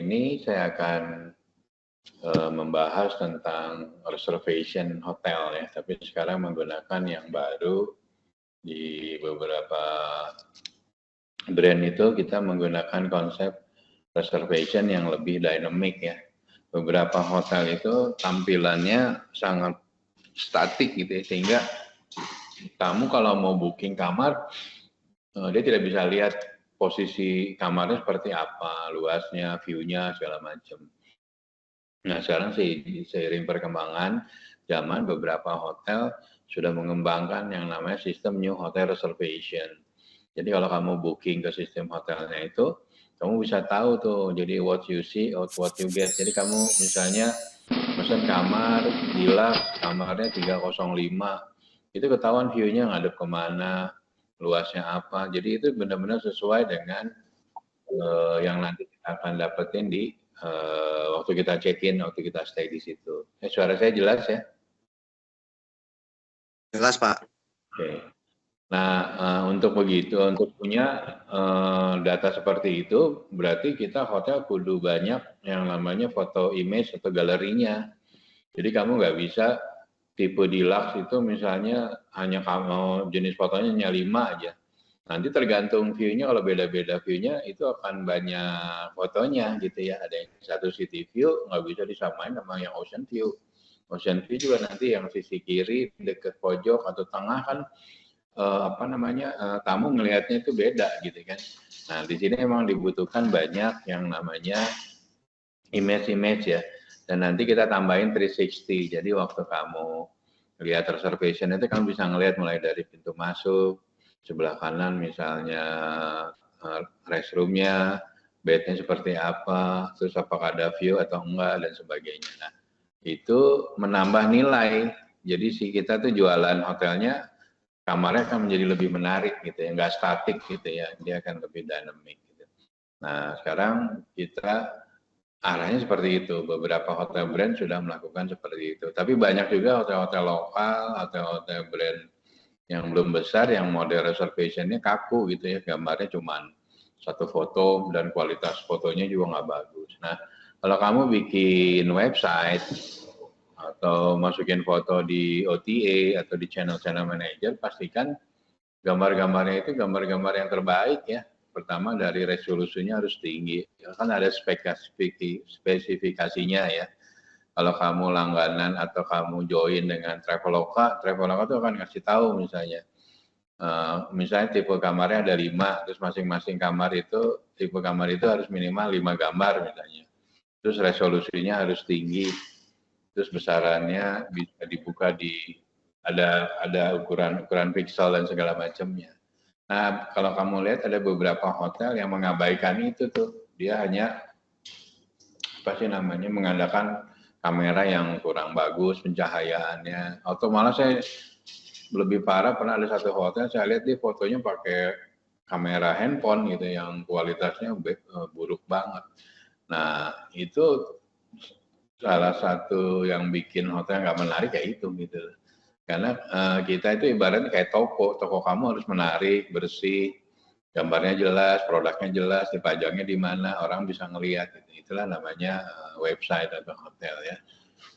ini saya akan membahas tentang reservation hotel ya, tapi sekarang menggunakan yang baru di beberapa brand itu kita menggunakan konsep reservation yang lebih dynamic ya. Beberapa hotel itu tampilannya sangat statik gitu ya, sehingga tamu kalau mau booking kamar, dia tidak bisa lihat posisi kamarnya seperti apa, luasnya, view-nya, segala macam. Nah, sekarang seiring perkembangan zaman, beberapa hotel sudah mengembangkan yang namanya sistem New Hotel Reservation. Jadi kalau kamu booking ke sistem hotelnya itu, kamu bisa tahu tuh, jadi what you see, what you get. Jadi kamu misalnya pesan kamar, Deluxe, kamarnya 305, itu ketahuan view-nya ngadep kemana, luasnya apa. Jadi itu benar-benar sesuai dengan yang nanti kita akan dapetin di waktu kita check-in, waktu kita stay di situ. Suara saya jelas ya? Jelas, Pak. Oke. Nah, untuk begitu, untuk punya data seperti itu, berarti kita hotel kudu banyak yang namanya foto image atau galerinya. Jadi kamu nggak bisa tipe deluxe itu misalnya hanya kamu jenis fotonya hanya 5 aja. Nanti tergantung view-nya, kalau beda-beda view-nya itu akan banyak fotonya gitu ya. Ada yang satu city view nggak bisa disamain sama yang ocean view. Ocean view juga nanti yang sisi kiri, dekat pojok atau tengah kan tamu ngelihatnya itu beda gitu kan. Nah di sini memang dibutuhkan banyak yang namanya image ya. Dan nanti kita tambahin 360. Jadi waktu kamu lihat reservation itu kamu bisa ngelihat mulai dari pintu masuk, sebelah kanan misalnya restroomnya, bednya seperti apa, terus apakah ada view atau enggak dan sebagainya. Nah itu menambah nilai. Jadi si kita tuh jualan hotelnya, kamarnya akan menjadi lebih menarik gitu ya, nggak statik gitu ya, dia akan lebih dynamic gitu. Nah sekarang kita arahnya seperti itu, beberapa hotel brand sudah melakukan seperti itu. Tapi banyak juga hotel-hotel lokal, hotel-hotel brand yang belum besar, yang model reservation-nya kaku gitu ya, gambarnya cuma satu foto dan kualitas fotonya juga nggak bagus. Nah kalau kamu bikin website atau masukin foto di OTA atau di channel-channel manager, pastikan gambar-gambarnya itu gambar-gambar yang terbaik ya. Pertama dari resolusinya harus tinggi, kan ada spesifikasinya ya. Kalau kamu langganan atau kamu join dengan Traveloka itu akan kasih tahu misalnya tipe kamarnya ada 5, terus masing-masing kamar itu, tipe kamar itu harus minimal 5 gambar misalnya. Terus resolusinya harus tinggi, terus besarannya bisa dibuka ada ukuran pixel dan segala macamnya. Nah, kalau kamu lihat ada beberapa hotel yang mengabaikan itu tuh, dia hanya mengandalkan kamera yang kurang bagus pencahayaannya. Atau malah saya lebih parah, pernah ada satu hotel saya lihat dia fotonya pakai kamera handphone gitu yang kualitasnya buruk banget. Nah, itu salah satu yang bikin hotel nggak menarik ya itu gitu. Karena kita itu ibaratnya kayak toko kamu harus menarik, bersih, gambarnya jelas, produknya jelas, dipajangnya di mana, orang bisa ngelihat. Gitu. Itulah namanya website atau hotel ya.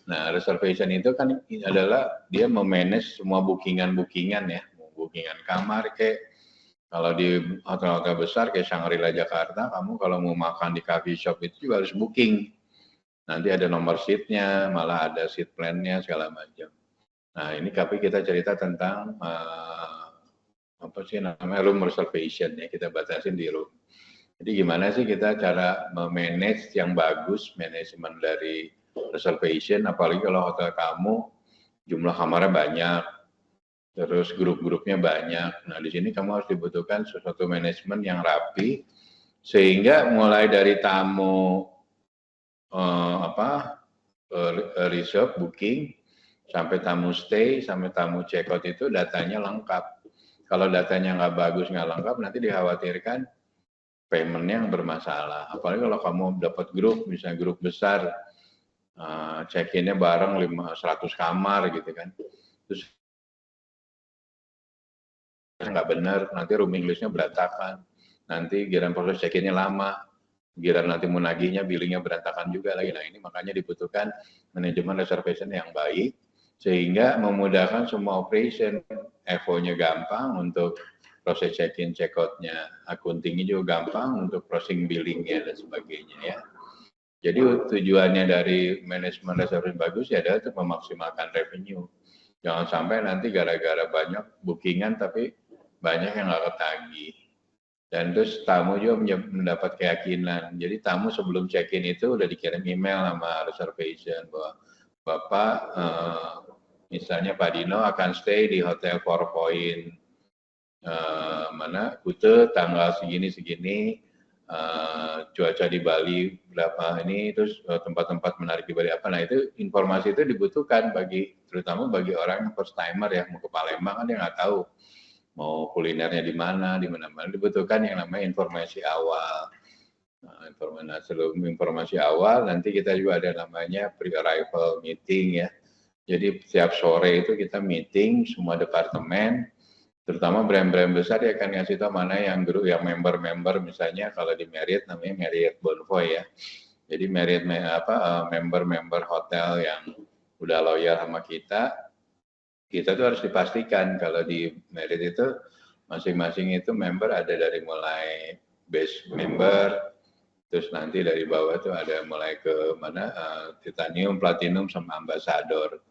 Nah, reservation itu kan adalah dia memanage semua bookingan ya, bookingan kamar kayak kalau di hotel-hotel besar kayak Shangri-La Jakarta, kamu kalau mau makan di coffee shop itu juga harus booking. Nanti ada nomor seatnya, malah ada seat plan-nya segala macam. Nah, ini tapi kita cerita tentang room reservation ya, kita batasin di room. Jadi gimana sih kita cara memanage yang bagus, manajemen dari reservation, apalagi kalau hotel kamu jumlah kamarnya banyak, terus grup-grupnya banyak. Nah, di sini kamu harus dibutuhkan sesuatu manajemen yang rapi, sehingga mulai dari tamu reserve, booking, sampai tamu stay, sampai tamu check out itu datanya lengkap. Kalau datanya nggak bagus, nggak lengkap, nanti dikhawatirkan payment-nya yang bermasalah. Apalagi kalau kamu dapat grup, misalnya grup besar, check-in-nya bareng 100 kamar gitu kan. Terus nggak benar, nanti room English-nya berantakan. Nanti giliran proses check-in-nya lama. Giliran nanti mau nagihnya, billingnya berantakan juga lagi. Nah ini makanya dibutuhkan manajemen reservation yang baik, sehingga memudahkan semua operation, FO-nya gampang untuk proses check-in, check-out-nya, accounting-nya juga gampang untuk processing billing-nya dan sebagainya ya. Jadi tujuannya dari manajemen reservation bagus ya adalah untuk memaksimalkan revenue. Jangan sampai nanti gara-gara banyak bookingan tapi banyak yang nggak ketagih. Dan terus tamu juga mendapat keyakinan. Jadi tamu sebelum check-in itu udah dikirim email sama reservation bahwa Bapak, misalnya Pak Dino akan stay di Hotel Four Point Kute tanggal segini, cuaca di Bali berapa ini, terus tempat-tempat menarik di Bali apa. Nah itu informasi itu dibutuhkan terutama bagi orang yang first timer ya, mau ke Palembang kan dia nggak tahu mau kulinernya di mana dibutuhkan yang namanya informasi awal. Nah, informasi awal nanti kita juga ada namanya pre-arrival meeting ya. Jadi setiap sore itu kita meeting semua departemen, terutama brand-brand besar dia akan ngasih tahu mana yang grup yang member-member, misalnya kalau di Marriott namanya Marriott Bonvoy ya. Jadi Marriott member-member hotel yang udah loyal sama kita tuh harus dipastikan kalau di Marriott itu masing-masing itu member ada dari mulai base member, terus nanti dari bawah tuh ada mulai ke titanium, platinum sama ambassador.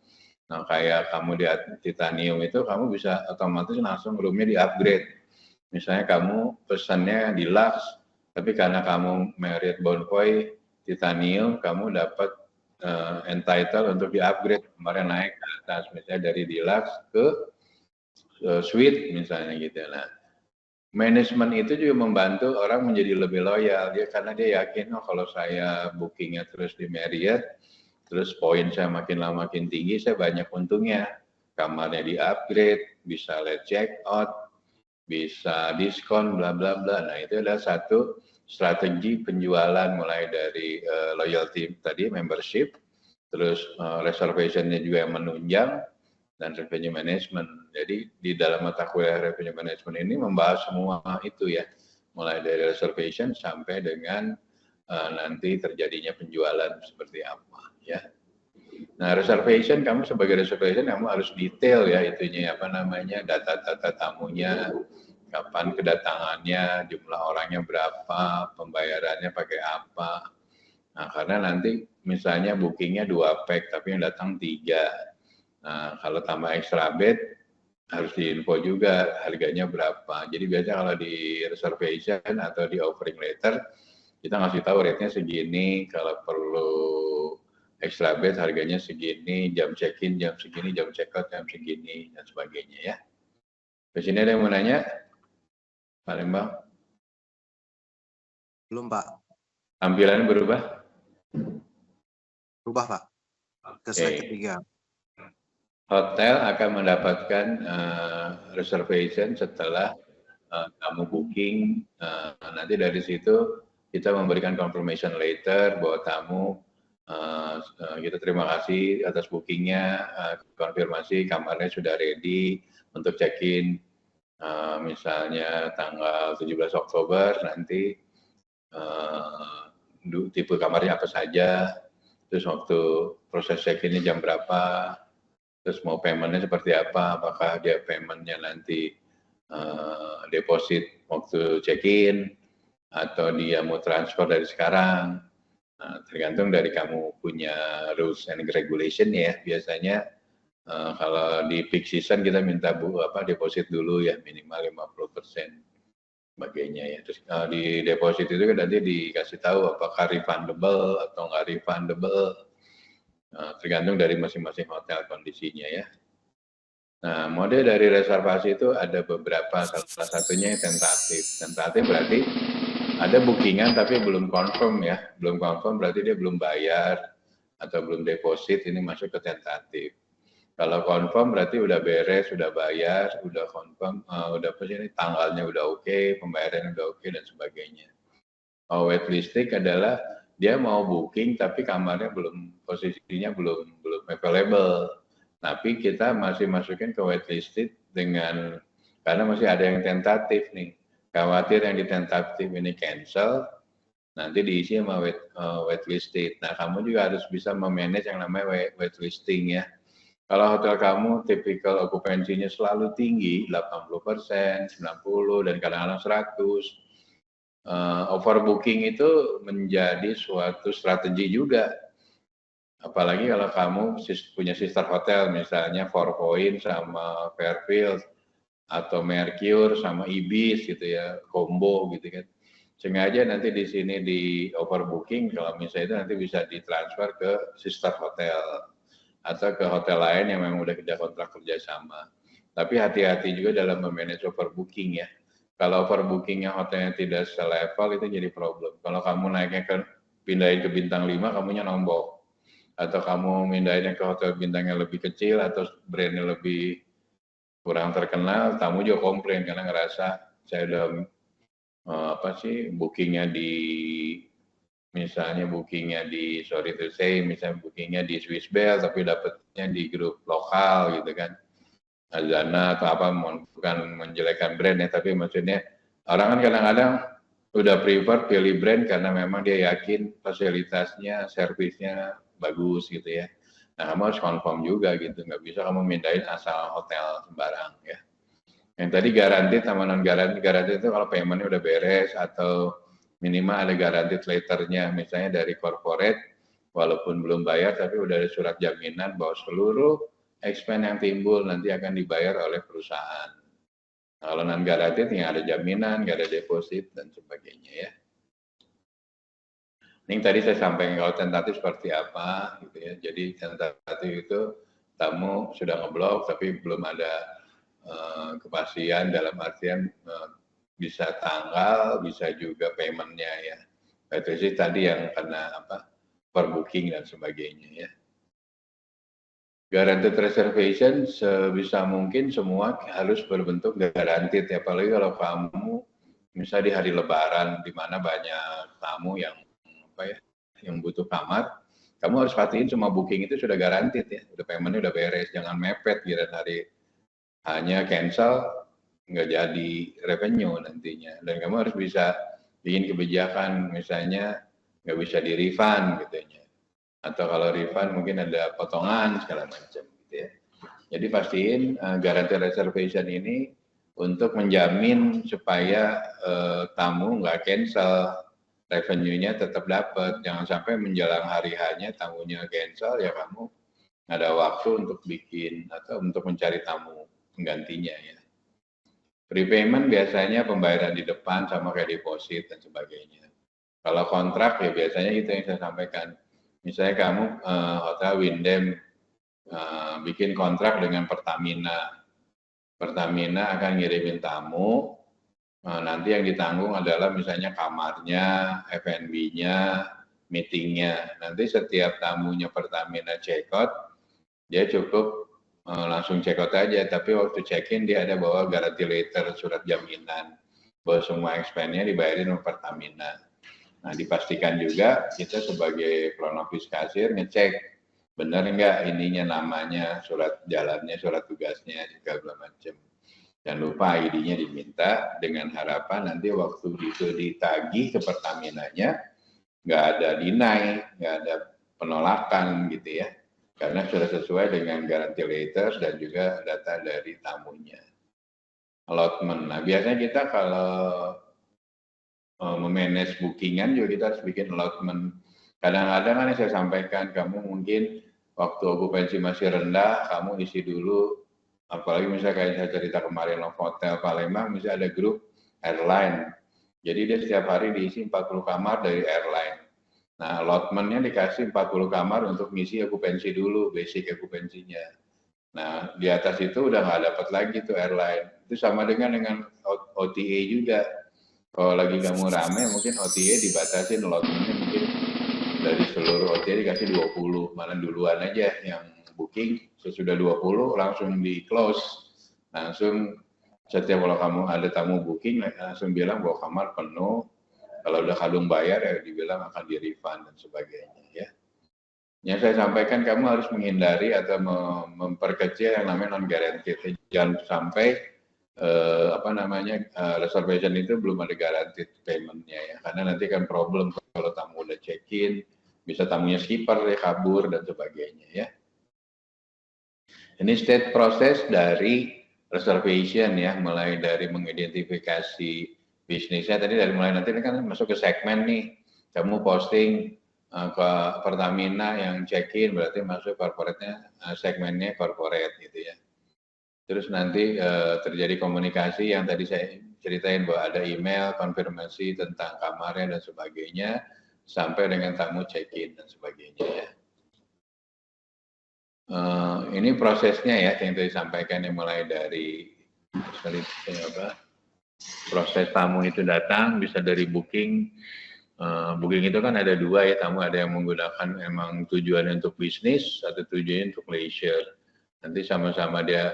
Nah kayak kamu di titanium itu kamu bisa otomatis langsung roomnya di upgrade. Misalnya kamu pesannya di Lux, tapi karena kamu Marriott Bonvoy titanium, kamu dapat entitled untuk di-upgrade, kemarin naik ke atas, misalnya dari deluxe ke suite misalnya gitu. Nah, manajemen itu juga membantu orang menjadi lebih loyal, karena dia yakin, oh kalau saya bookingnya terus di Marriott, terus poin saya makin lama makin tinggi, saya banyak untungnya. Kamarnya di-upgrade, bisa late check out, bisa diskon, bla bla bla. Nah itu adalah satu strategi penjualan mulai dari loyalty tadi, membership, terus reservationnya juga yang menunjang, dan revenue management. Jadi di dalam mata kuliah revenue management ini membahas semua itu ya, mulai dari reservation sampai dengan nanti terjadinya penjualan seperti apa ya. Nah reservation, kamu sebagai reservation kamu harus detail ya itunya data-data tamunya, kapan kedatangannya, jumlah orangnya berapa, pembayarannya pakai apa. Nah, karena nanti misalnya bookingnya 2 pack, tapi yang datang 3. Nah, kalau tambah extra bed, harus diinfo juga harganya berapa. Jadi biasanya kalau di reservation atau di offering letter, kita ngasih tahu rate-nya segini, kalau perlu extra bed harganya segini, jam check-in jam segini, jam check-out jam segini, dan sebagainya ya. Di sini ada yang mau nanya? Palembang? Belum, Pak. Tampilannya berubah? Berubah, Pak. Ke slide ketiga. Hotel akan mendapatkan reservation setelah kamu booking. Nanti dari situ kita memberikan confirmation letter bahwa tamu kita terima kasih atas bookingnya, konfirmasi kamarnya sudah ready untuk check-in. Misalnya tanggal 17 Oktober nanti tipe kamarnya apa saja, terus waktu proses check-innya jam berapa, terus mau paymentnya seperti apa, apakah dia paymentnya nanti deposit waktu check-in, atau dia mau transfer dari sekarang. Nah, tergantung dari kamu punya rules and regulation ya. Biasanya kalau di peak season kita minta deposit dulu ya, minimal 50%. Sebagainya ya. Terus di deposit itu kan nanti dikasih tahu apakah refundable atau nggak refundable. Tergantung dari masing-masing hotel kondisinya ya. Nah, mode dari reservasi itu ada beberapa, salah satunya yang tentatif. Tentatif berarti ada bookingan tapi belum confirm ya. Belum confirm berarti dia belum bayar atau belum deposit, ini masuk ke tentatif. Kalau confirm berarti udah beres, udah bayar, udah confirm, udah tanggalnya udah oke, pembayarannya udah oke, dan sebagainya. Waitlisting adalah dia mau booking tapi kamarnya posisinya belum available. Tapi kita masih masukin ke waitlisted karena masih ada yang tentatif nih. Khawatir yang di tentatif ini cancel, nanti diisi sama waitlisted. Nah, kamu juga harus bisa memanage yang namanya waitlisting ya. Kalau hotel kamu tipikal okupansinya selalu tinggi, 80%, 90, dan kadang-kadang 100, overbooking itu menjadi suatu strategi juga. Apalagi kalau kamu punya sister hotel, misalnya Four Points sama Fairfield, atau Mercure sama Ibis gitu ya, combo gitu kan. Sengaja nanti di sini di overbooking, kalau misalnya itu nanti bisa ditransfer ke sister hotel atau ke hotel lain yang memang udah kerja kontrak kerjasama. Tapi hati-hati juga dalam memanage overbooking ya. Kalau overbookingnya hotelnya tidak selevel itu jadi problem. Kalau kamu naiknya pindahin ke bintang 5, kamunya nombok. Atau kamu pindahinnya ke hotel bintangnya lebih kecil atau brandnya lebih kurang terkenal, tamu juga komplain karena ngerasa saya udah bookingnya di sorry to say, misalnya bookingnya di Swiss Bell tapi dapetnya di grup lokal gitu kan, Azana atau apa, bukan menjelekkan brand ya, tapi maksudnya orang kan kadang-kadang udah prefer pilih brand karena memang dia yakin fasilitasnya, servisnya bagus gitu ya. Nah, kamu harus confirm juga gitu, nggak bisa kamu mindahin asal hotel sembarang ya. Yang tadi guaranteed sama non guaranteed itu kalau paymentnya udah beres atau minimal ada guaranteed letternya, misalnya dari corporate, walaupun belum bayar tapi udah ada surat jaminan bahwa seluruh expense yang timbul nanti akan dibayar oleh perusahaan. Nah, kalau non guaranteed nggak ada jaminan, nggak ada deposit dan sebagainya ya. Ini tadi saya sampaikan kalau tentatif seperti apa gitu ya. Jadi tentatif itu tamu sudah ngeblok tapi belum ada kepastian dalam artian bisa tanggal, bisa juga paymentnya ya. Itu sih tadi yang kena per booking dan sebagainya ya. Guaranteed reservation sebisa mungkin semua harus berbentuk guaranteed ya. Apalagi kalau kamu misalnya di hari Lebaran di mana banyak tamu yang yang butuh kamar, kamu harus pastiin semua booking itu sudah garantit ya, udah paymentnya udah beres, jangan mepet giliran hari hanya cancel nggak jadi revenue nantinya, dan kamu harus bisa bikin kebijakan misalnya nggak bisa di refund gitu ya, atau kalau refund mungkin ada potongan segala macam gitu ya. Jadi pastiin guarantee reservation ini untuk menjamin supaya tamu nggak cancel, revenue-nya tetap dapat. Jangan sampai menjelang hari hanya tamunya cancel, ya kamu ada waktu untuk bikin atau untuk mencari tamu penggantinya ya. Prepayment biasanya pembayaran di depan sama kayak deposit dan sebagainya. Kalau kontrak ya biasanya itu yang saya sampaikan. Misalnya kamu hotel Windem bikin kontrak dengan Pertamina. Pertamina akan ngirimin tamu, nanti yang ditanggung adalah misalnya kamarnya, F&B-nya, meetingnya. Nanti setiap tamunya Pertamina check out, dia cukup langsung check out aja. Tapi waktu check in dia ada bawa guarantee letter, surat jaminan bahwa semua expense-nya dibayarin oleh Pertamina. Nah, dipastikan juga kita sebagai front office kasir ngecek benar nggak ininya namanya, surat jalannya, surat tugasnya, segala macam. Jangan lupa ID-nya diminta dengan harapan nanti waktu itu ditagih ke Pertaminanya nggak ada deny, nggak ada penolakan gitu ya, karena sudah sesuai dengan guarantee letters dan juga data dari tamunya. Allotment, nah biasanya kita kalau memanage bookingan juga kita harus bikin allotment. Kadang-kadang kan yang saya sampaikan, kamu mungkin waktu okupansi masih rendah, kamu isi dulu. Apalagi misalnya kayak saya cerita kemarin Novotel Palembang, misalnya ada grup airline. Jadi dia setiap hari diisi 40 kamar dari airline. Nah, allotment-nya dikasih 40 kamar untuk ngisi okupansi dulu, basic okupansinya. Nah, di atas itu udah nggak dapat lagi tuh airline. Itu sama dengan OTA juga. Kalau lagi kamu rame, mungkin OTA dibatasin, allotment-nya mungkin dari seluruh OTA dikasih 20, mana duluan aja yang booking, sesudah 20 langsung di close, langsung setiap kalau kamu ada tamu booking langsung bilang bahwa kamar penuh, kalau udah kadung bayar ya dibilang akan di refund dan sebagainya ya. Yang saya sampaikan, kamu harus menghindari atau memperkecil yang namanya non guaranteed, jangan sampai reservation itu belum ada guaranteed payment-nya ya, karena nanti kan problem kalau tamu udah check-in, bisa tamunya skipper ya, kabur dan sebagainya ya. Ini state proses dari reservation ya, mulai dari mengidentifikasi bisnisnya tadi, dari mulai nanti ini kan masuk ke segmen nih, kamu posting ke Pertamina yang check-in berarti masuk corporate-nya, segmennya corporate gitu ya. Terus nanti terjadi komunikasi yang tadi saya ceritain bahwa ada email konfirmasi tentang kamarnya dan sebagainya sampai dengan tamu check-in dan sebagainya ya. Ini prosesnya ya yang tadi disampaikan, yang mulai dari proses tamu itu datang, bisa dari booking. Booking itu kan ada dua ya, tamu ada yang menggunakan emang tujuannya untuk bisnis atau tujuannya untuk leisure. Nanti sama-sama dia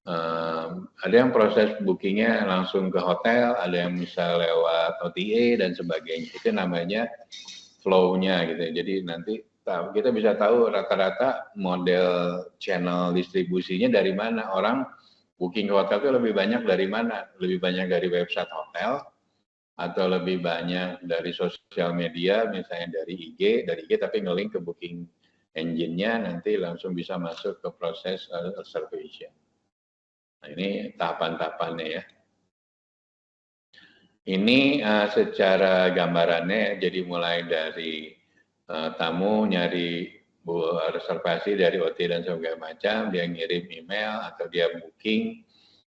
ada yang proses bookingnya langsung ke hotel, ada yang bisa lewat OTA dan sebagainya. Itu namanya flow-nya gitu. Jadi nanti kita bisa tahu rata-rata model channel distribusinya dari mana. Orang booking ke hotel itu lebih banyak dari mana? Lebih banyak dari website hotel atau lebih banyak dari sosial media, misalnya dari IG tapi nge-link ke booking engine-nya, nanti langsung bisa masuk ke proses reservation. Nah, ini tahapan-tahapannya ya. Ini secara gambarannya, jadi mulai dari tamu nyari reservasi dari OTA dan segala macam, dia ngirim email atau dia booking.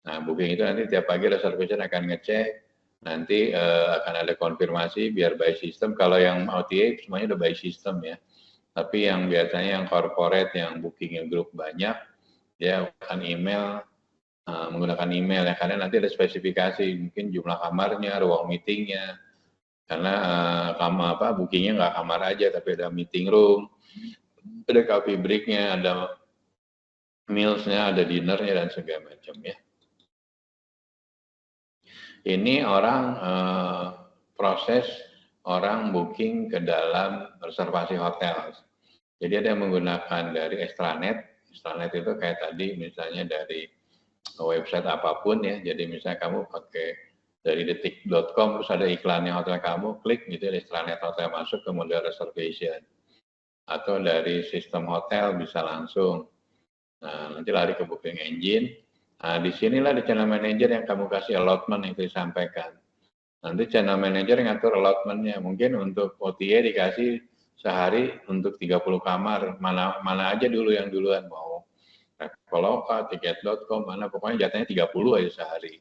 Nah, booking itu nanti tiap pagi reservation akan ngecek, nanti akan ada konfirmasi biar by system. Kalau yang OTA semuanya udah by system ya. Tapi yang biasanya yang corporate, yang bookingnya grup banyak, dia akan email, menggunakan email ya, karena nanti ada spesifikasi mungkin jumlah kamarnya, ruang meetingnya, karena bookingnya nggak kamar aja tapi ada meeting room, ada coffee breaknya, ada mealsnya, ada dinnernya dan segala macam ya. Ini orang proses orang booking ke dalam reservasi hotel. Jadi ada yang menggunakan dari extranet itu kayak tadi misalnya dari website apapun ya, jadi misalnya kamu pakai dari detik.com terus ada iklannya hotel kamu, klik gitu ya, extranet hotel masuk ke model reservation. Atau dari sistem hotel bisa langsung. Nah, nanti lari ke booking engine. Nah, disinilah di channel manager yang kamu kasih allotment yang disampaikan. Nanti channel manager yang ngatur allotment-nya. Mungkin untuk OTA dikasih sehari untuk 30 kamar, mana aja dulu yang duluan mau. Traveloka, tiket.com, mana pokoknya jatahnya 30 aja sehari.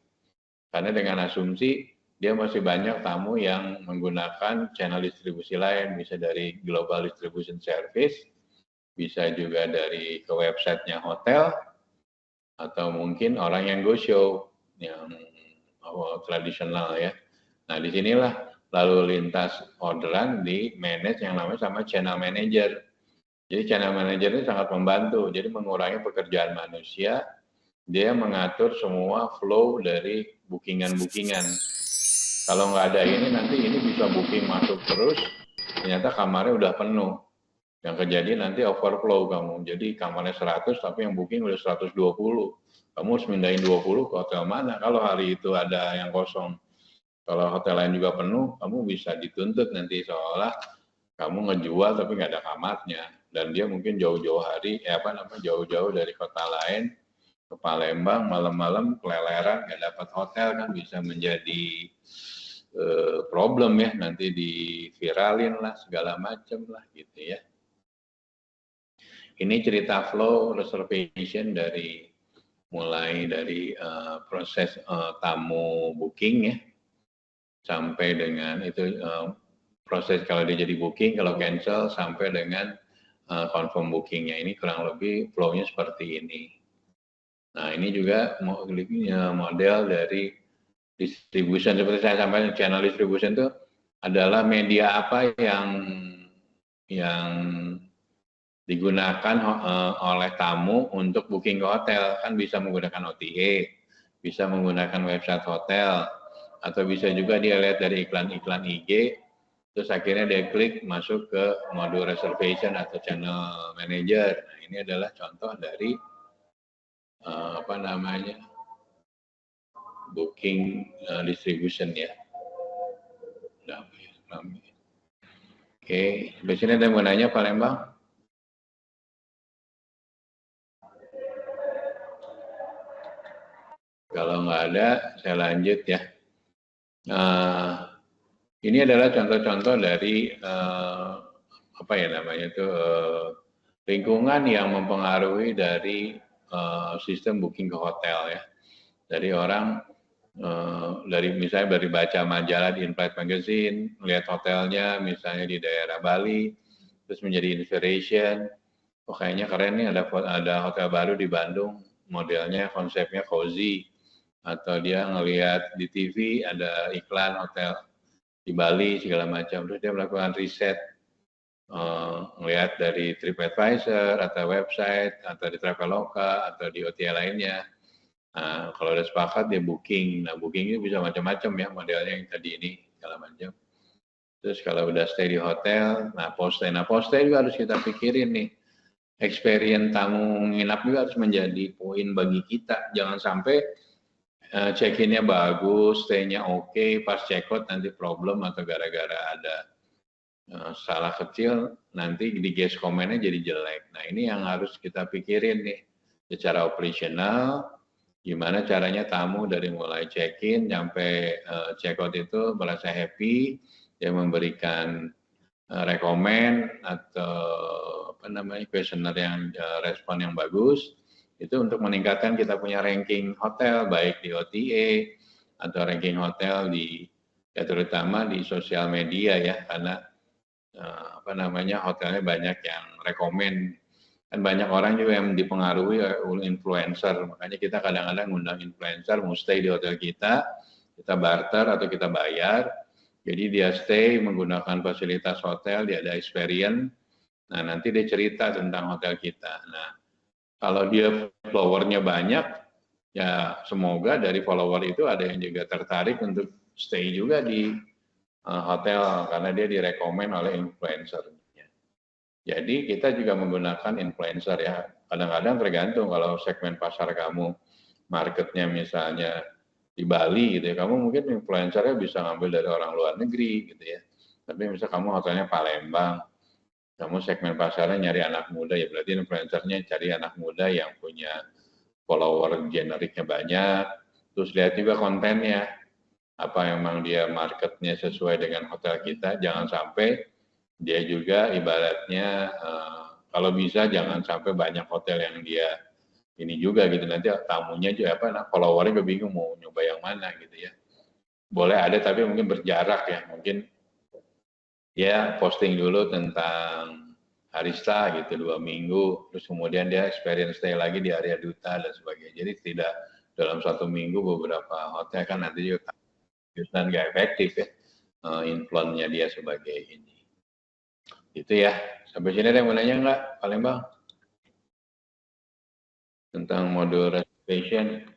Karena dengan asumsi dia masih banyak tamu yang menggunakan channel distribusi lain, bisa dari global distribution service, bisa juga dari ke websitenya hotel, atau mungkin orang yang go show, yang tradisional ya. Nah, disinilah lalu lintas orderan di manage yang namanya sama channel manager. Jadi channel manager ini sangat membantu, jadi mengurangi pekerjaan manusia, dia mengatur semua flow dari bookingan-bookingan. Kalau nggak ada ini, nanti ini bisa booking masuk terus, ternyata kamarnya udah penuh. Yang kejadian nanti overflow kamu, jadi kamarnya 100, tapi yang booking udah 120. Kamu harus mindahin 20 ke hotel mana, kalau hari itu ada yang kosong. Kalau hotel lain juga penuh, kamu bisa dituntut nanti seolah kamu ngejual tapi nggak ada kamarnya. Dan dia mungkin jauh-jauh hari, jauh-jauh dari kota lain ke Palembang, malam-malam keleleran nggak dapat hotel, kan bisa menjadi problem ya, nanti diviralin lah segala macam lah gitu ya. Ini cerita flow reservation dari mulai dari proses tamu booking ya, sampai dengan itu proses kalau dia jadi booking, kalau cancel sampai dengan confirm bookingnya. Ini kurang lebih flow-nya seperti ini. Nah, ini juga model dari distribution, seperti saya sampaikan, channel distribution itu adalah media apa yang digunakan oleh tamu untuk booking ke hotel. Kan bisa menggunakan OTA, bisa menggunakan website hotel, atau bisa juga dia lihat dari iklan-iklan IG, terus akhirnya dia klik masuk ke modul reservation atau channel manager. Nah, ini adalah contoh dari booking distribution ya. Oke, di sini ada yang mau nanya Pak Lembang? Kalau nggak ada, saya lanjut ya. Ini adalah contoh-contoh dari apa ya namanya itu lingkungan yang mempengaruhi dari sistem booking ke hotel ya. Dari orang dari misalnya dari baca majalah di In-Flight Magazine, melihat hotelnya misalnya di daerah Bali, terus menjadi inspiration. Oh kayaknya keren nih ada hotel baru di Bandung, modelnya konsepnya cozy. Atau dia ngelihat di TV ada iklan hotel di Bali segala macam, terus dia melakukan riset, ngelihat dari TripAdvisor atau website atau di Traveloka atau di OTA lainnya. Nah, kalau udah sepakat dia booking. Nah, booking itu bisa macam-macam ya modelnya yang tadi ini segala macam. Terus kalau udah stay di hotel, nah post-stay juga harus kita pikirin nih. Experience tamu nginap juga harus menjadi poin bagi kita. Jangan sampai check-in-nya bagus, stay-nya oke, pas check-out nanti problem atau gara-gara ada salah kecil, nanti di guest comment-nya jadi jelek. Nah ini yang harus kita pikirin nih, secara operasional, gimana caranya tamu dari mulai check-in sampai check-out itu merasa happy, dia memberikan rekomen atau apa namanya questionnaire yang respon yang bagus, itu untuk meningkatkan kita punya ranking hotel baik di OTA atau ranking hotel di ya terutama di sosial media ya, karena apa namanya hotelnya banyak yang rekomen, kan banyak orang juga yang dipengaruhi oleh influencer, makanya kita kadang-kadang ngundang influencer mau stay di hotel kita barter atau kita bayar, jadi dia stay menggunakan fasilitas hotel, dia ada experience, nah nanti dia cerita tentang hotel kita. Nah kalau dia followernya banyak, ya semoga dari follower itu ada yang juga tertarik untuk stay juga di hotel karena dia direkomend oleh influencer. Jadi kita juga menggunakan influencer ya. Kadang-kadang tergantung kalau segmen pasar kamu marketnya misalnya di Bali gitu ya, kamu mungkin influencernya bisa ngambil dari orang luar negeri gitu ya. Tapi misalnya kamu hotelnya Palembang, kamu segmen pasarnya nyari anak muda, ya berarti influencernya cari anak muda yang punya follower generiknya banyak, terus lihat juga kontennya, apa memang dia marketnya sesuai dengan hotel kita, jangan sampai dia juga ibaratnya, kalau bisa jangan sampai banyak hotel yang dia ini juga gitu, nanti tamunya juga followernya juga bingung mau nyoba yang mana gitu ya. Boleh ada tapi mungkin berjarak ya, mungkin ya posting dulu tentang Harista gitu 2 minggu, terus kemudian dia experience stay lagi di area duta dan sebagainya. Jadi tidak dalam 1 minggu beberapa hotel kan nanti juga dan nggak efektif ya influence-nya dia sebagai ini. Itu ya. Sampai sini ada yang mau nanya nggak, Palembang? Tentang modul reservation.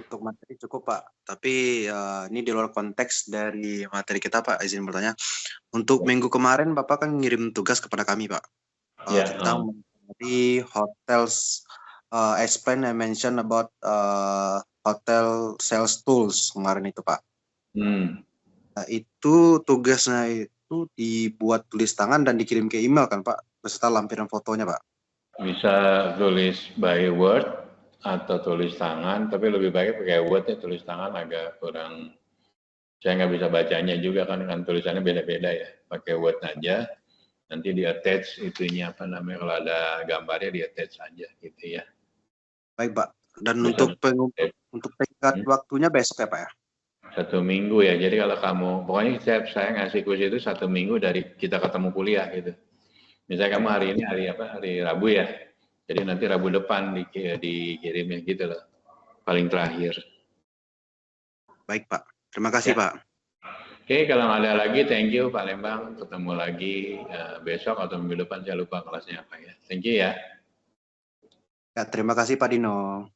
Untuk materi cukup Pak, tapi ini di luar konteks dari materi kita Pak, izin bertanya. Untuk minggu kemarin Bapak kan ngirim tugas kepada kami Pak, tentang di hotels explain and mention about hotel sales tools kemarin itu Pak. Nah, itu tugasnya itu dibuat tulis tangan dan dikirim ke email kan Pak, beserta lampiran fotonya Pak. Bisa tulis by word atau tulis tangan, tapi lebih baik pakai word ya, tulis tangan agak kurang, saya nggak bisa bacanya juga kan tulisannya beda-beda ya, pakai word aja, nanti di attach itunya apa namanya, kalau ada gambarnya di attach aja gitu ya. Baik Pak, dan bisa untuk peringkat waktunya besok ya Pak ya? 1 minggu ya, jadi kalau kamu, pokoknya saya ngasih kuis itu 1 minggu dari kita ketemu kuliah gitu. Misalnya kamu hari ini hari Rabu ya, jadi nanti Rabu depan dikirimnya gitu loh, paling terakhir. Baik Pak, terima kasih ya. Pak. Oke, kalau ada lagi, thank you Pak Lembang, ketemu lagi besok atau minggu depan, saya lupa kelasnya apa ya. Thank you ya. Ya, terima kasih Pak Dino.